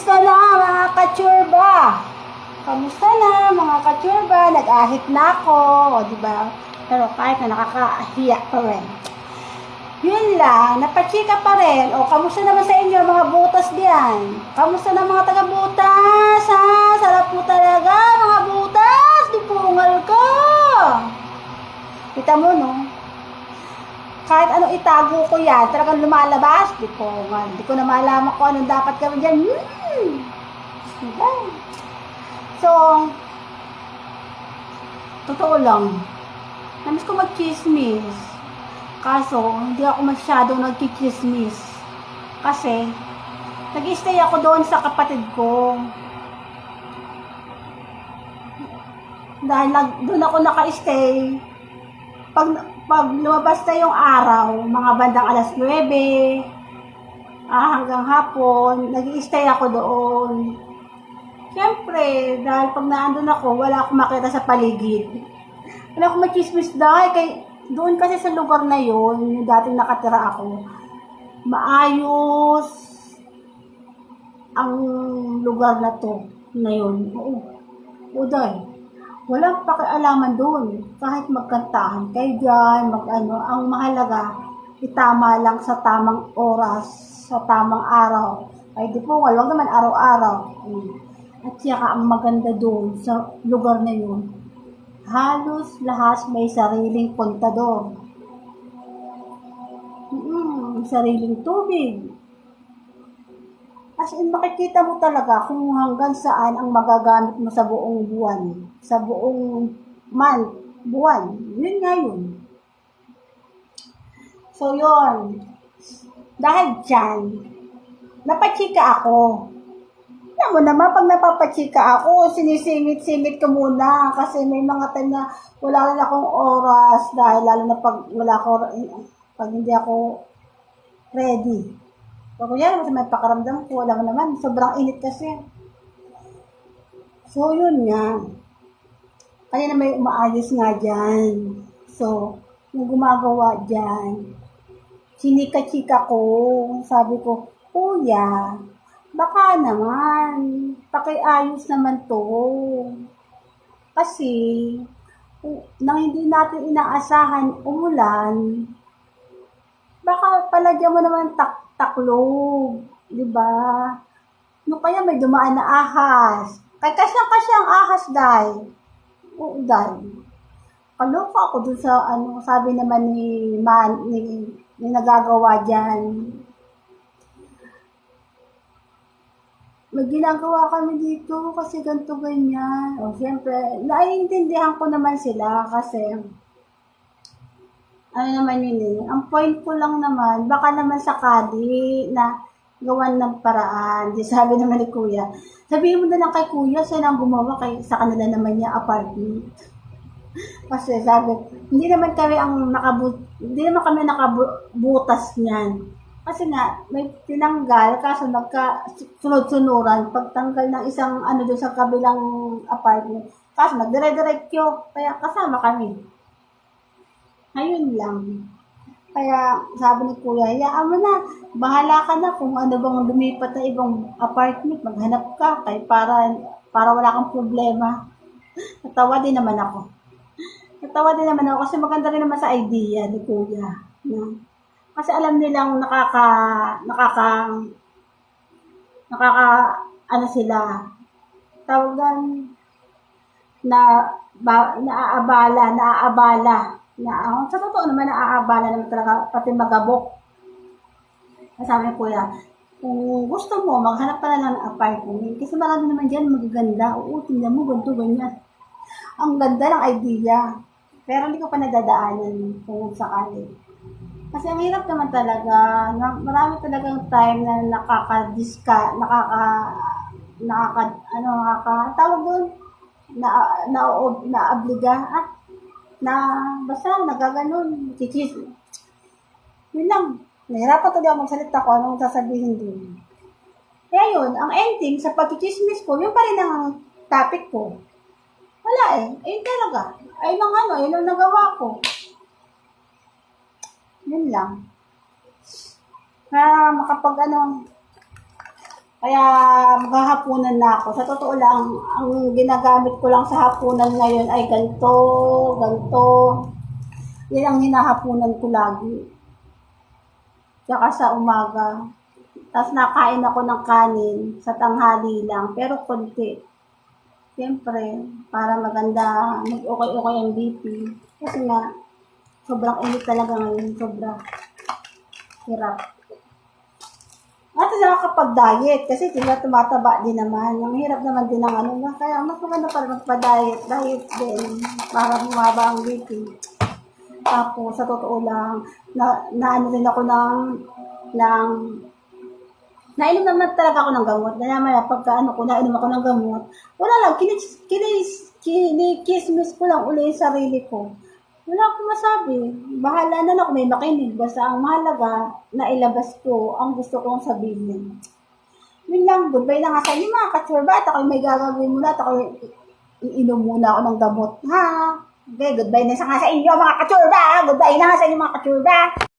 Kamusta na mga kachurba? Kamusta na mga kachurba? Nag-ahit na ako, o diba? Pero kahit na nakakahiya pa rin. Yun lang, napachika pa rin. O, kamusta naman sa inyo mga butas diyan? Kamusta na mga taga-butas? Ha? Sarap po talaga mga butas. Dipungal ka. Kita mo, no? Kahit ano itago ko yan, talagang lumalabas. Dipungal. Hindi ko na malaman kung anong dapat gawin dyan. Diba? So, totoo lang. Namiss ko mag-chismis. Kaso, hindi ako masyadong nagkikismis. Kasi, nag-stay ako doon sa kapatid ko. Dahil doon ako naka-stay. Pag lumabas na yung araw, mga bandang alas 9, hanggang hapon, nag-stay ako doon. Siyempre, dahil pag naandun ako, wala akong makita sa paligid. Wala akong machismis dahil kay doon kasi sa lugar na yon, yung dating nakatira ako, maayos ang lugar na to, na yun. Oo dahil, walang pakialaman doon. Kahit magkantahan kayo dyan, ang mahalaga, itama lang sa tamang oras, sa tamang araw. Ay di po, wag naman araw-araw. At saka ang maganda doon sa lugar na yun, halos lahat may sariling kontador. Sariling tubig. As in, makikita mo talaga kung hanggang saan ang magagamit mo sa buong buwan. Sa buong buwan. Yun nga yun. So, yun. Dahil dyan, napachika ako. Alam mo naman, pag napapachika ako, sinisingit-singit ko muna kasi may mga time na wala rin akong oras dahil lalo na pag hindi ako ready. So, kuya, naman sa may pakaramdam ko, alam mo naman, sobrang init kasi. So, yun nga. Kaya na may umaayos nga dyan. So, yung gumagawa dyan, sinika-chika ko, sabi ko, kuya, baka naman, pakiayos naman to. Kasi, nang hindi natin inaasahan umulan, baka palagyan mo naman taklog, di ba? No kaya may dumaan na ahas. Kaya kasyang-kasya ang ahas, dahil. Oo, dahil. Kaloka ako dun sa, sabi naman ni nagagawa dyan. May ginagawa kami dito kasi ganito ganyan. O, siyempre, naiintindihan ko naman sila kasi, naman yun eh. Ang point ko lang naman, baka naman sakali na gawan ng paraan. Di sabi naman ni kuya, sabihin mo na lang kay kuya, siya nang gumawa sa kanila naman niya apartment. Kasi sabi, hindi naman kami nakabutas niyan. Kasi nga, may tinanggal, kaso sunod-sunuran, pagtanggal ng isang doon sa kabilang apartment. Kaso nagdire-diretso, kaya kasama kami. Ayun lang. Kaya sabi ni kuya, hayaan mo na, bahala ka na kung ano bang lumipat na ibang apartment, maghanap ka, kaya para wala kang problema. Natawa din naman ako kasi maganda rin naman sa idea ni kuya. No? Kasi alam nilang sila, tawagan naaabala, sa totoo naman naaabala naman talaga, pati magabok. Sabi ko kuya, kung gusto mo, maghanap pa na lang ng apartment, kasi marami naman dyan magaganda, tingnan mo, ganito, ganyan. Ang ganda ng idea, pero hindi ko pa nadadaanan kung sakali. Kasi ang hirap naman talaga, marami talagang time na tawag doon, naabliga, basta nagaganon, kikis. Yun lang, nahirapan talaga ako magsalita ko, anong sasabihin doon. Kaya yun, ang ending sa pagkikismis ko, yun pa rin ang topic ko. Wala eh, ayun talaga. Ayun ang nagawa ko. Yun lang. Na Kaya maghahapunan na ako. Sa totoo lang, ang ginagamit ko lang sa hapunan ngayon ay ganito, ganito. Yan ang hinahapunan ko lagi. Tsaka sa umaga. Tapos nakain ako ng kanin sa tanghali lang, pero konti. Siyempre, para maganda, mag-okay-okay ang BP. Kasi nga, sobrang init talaga ngayon, sobra hirap. At nakakapag-diet, kasi sila tumataba din naman. Ang hirap naman din ng ano, kaya mas maganda para magpa-diet, diet din, para bumaba ang BP. Tapos, sa totoo lang, naano rin ako ng nainom naman talaga ako ng gamot. Nalaman pagka nainom ako ng gamot, wala lang, kinikismis ko lang uli yung sarili ko. Wala akong masabi. Bahala na lang kung may makinig. Basta ang mahalaga, nailabas ko ang gusto kong sabihin. Yun lang, goodbye na nga sa inyo mga katsurba. At ako may gagawin muna at ako iinom muna ako ng gamot. Ha? Okay, goodbye na nga sa inyo mga katsurba. Goodbye na nga sa inyo mga katsurba.